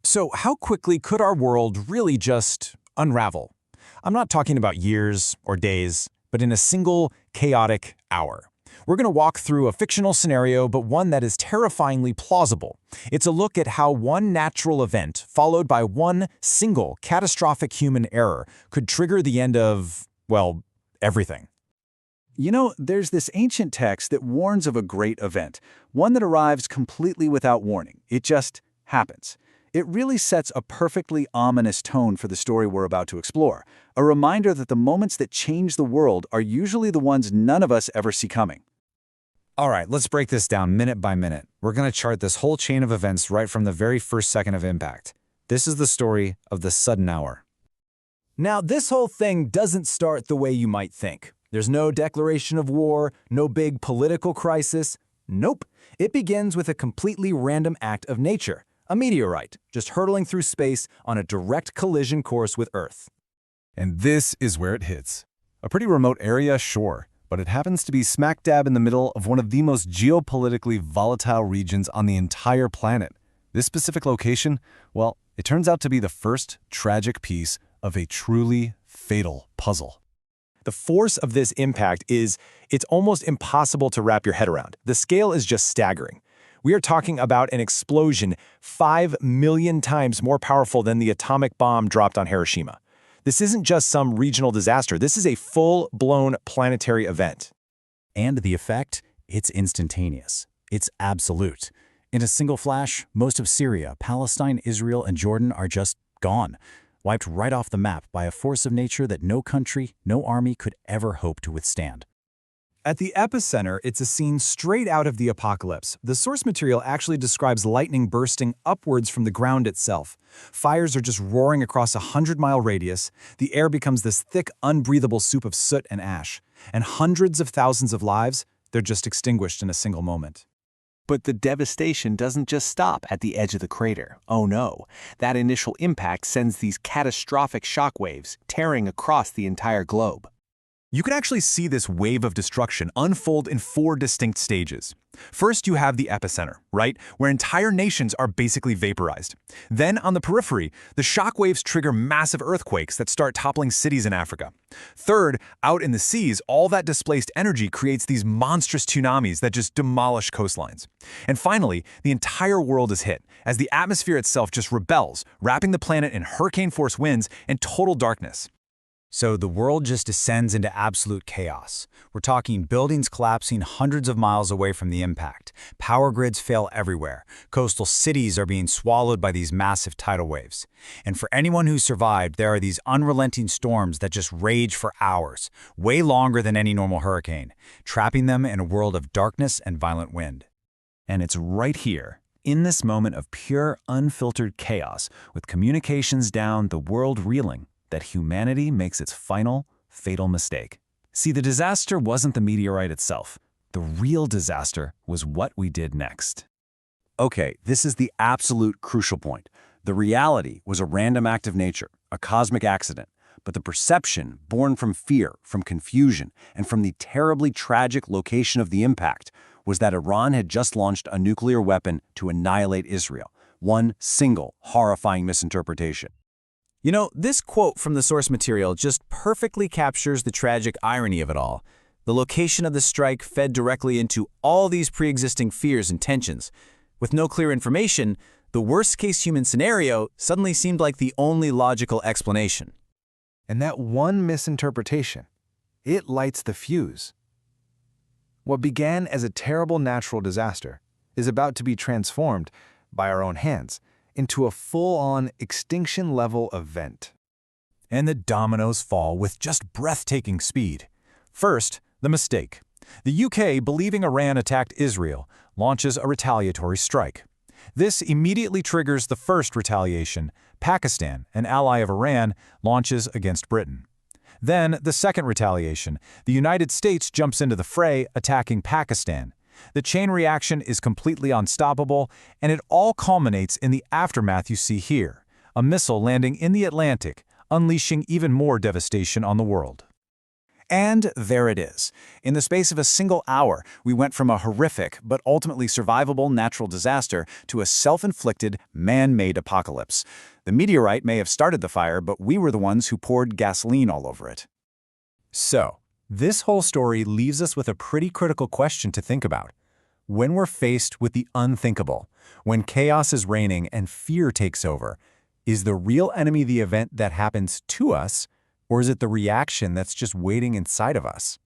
So how quickly could our world really just unravel? I'm not talking about years or days, but in a single chaotic hour. We're going to walk through a fictional scenario, but one that is terrifyingly plausible. It's a look at how one natural event, followed by one single catastrophic human error, could trigger the end of, well, everything. You know, there's this ancient text that warns of a great event, one that arrives completely without warning. It just happens. It really sets a perfectly ominous tone for the story we're about to explore, a reminder that the moments that change the world are usually the ones none of us ever see coming. All right, let's break this down minute by minute. We're going to chart this whole chain of events right from the very first second of impact. This is the story of the sudden hour. Now, this whole thing doesn't start the way you might think. There's no declaration of war, no big political crisis. Nope. It begins with a completely random act of nature, a meteorite, just hurtling through space on a direct collision course with Earth. And this is where it hits. A pretty remote area, sure, but it happens to be smack dab in the middle of one of the most geopolitically volatile regions on the entire planet. This specific location, well, it turns out to be the first tragic piece of a truly fatal puzzle. The force of this impact it's almost impossible to wrap your head around. The scale is just staggering. We are talking about an explosion 5 million times more powerful than the atomic bomb dropped on Hiroshima. This isn't just some regional disaster. This is a full-blown planetary event. And the effect? It's instantaneous. It's absolute. In a single flash, most of Syria, Palestine, Israel, and Jordan are just gone, wiped right off the map by a force of nature that no country, no army could ever hope to withstand. At the epicenter, it's a scene straight out of the apocalypse. The source material actually describes lightning bursting upwards from the ground itself. Fires are just roaring across a 100-mile radius. The air becomes this thick, unbreathable soup of soot and ash. And hundreds of thousands of lives, they're just extinguished in a single moment. But the devastation doesn't just stop at the edge of the crater. Oh no, that initial impact sends these catastrophic shockwaves tearing across the entire globe. You can actually see this wave of destruction unfold in 4 distinct stages. First, you have the epicenter, right, where entire nations are basically vaporized. Then, on the periphery, the shockwaves trigger massive earthquakes that start toppling cities in Africa. Third, out in the seas, all that displaced energy creates these monstrous tsunamis that just demolish coastlines. And finally, the entire world is hit, as the atmosphere itself just rebels, wrapping the planet in hurricane-force winds and total darkness. So the world just descends into absolute chaos. We're talking buildings collapsing hundreds of miles away from the impact. Power grids fail everywhere. Coastal cities are being swallowed by these massive tidal waves. And for anyone who survived, there are these unrelenting storms that just rage for hours, way longer than any normal hurricane, trapping them in a world of darkness and violent wind. And it's right here, in this moment of pure, unfiltered chaos, with communications down, the world reeling, that humanity makes its final, fatal mistake. See, the disaster wasn't the meteorite itself. The real disaster was what we did next. Okay, this is the absolute crucial point. The reality was a random act of nature, a cosmic accident. But the perception, born from fear, from confusion, and from the terribly tragic location of the impact, was that Iran had just launched a nuclear weapon to annihilate Israel. One single, horrifying misinterpretation. You know, this quote from the source material just perfectly captures the tragic irony of it all. The location of the strike fed directly into all these pre-existing fears and tensions. With no clear information, the worst-case human scenario suddenly seemed like the only logical explanation. And that one misinterpretation, it lights the fuse. What began as a terrible natural disaster is about to be transformed, by our own hands, into a full-on extinction-level event. And the dominoes fall with just breathtaking speed. First, the mistake. The UK, believing Iran attacked Israel, launches a retaliatory strike. This immediately triggers the first retaliation. Pakistan, an ally of Iran, launches against Britain. Then, the second retaliation. The United States jumps into the fray, attacking Pakistan. The chain reaction is completely unstoppable, and it all culminates in the aftermath you see here, a missile landing in the Atlantic, unleashing even more devastation on the world. And there it is. In the space of a single hour, we went from a horrific but ultimately survivable natural disaster to a self-inflicted, man-made apocalypse. The meteorite may have started the fire, but we were the ones who poured gasoline all over it. So, this whole story leaves us with a pretty critical question to think about. When we're faced with the unthinkable, when chaos is reigning and fear takes over, is the real enemy the event that happens to us, or is it the reaction that's just waiting inside of us?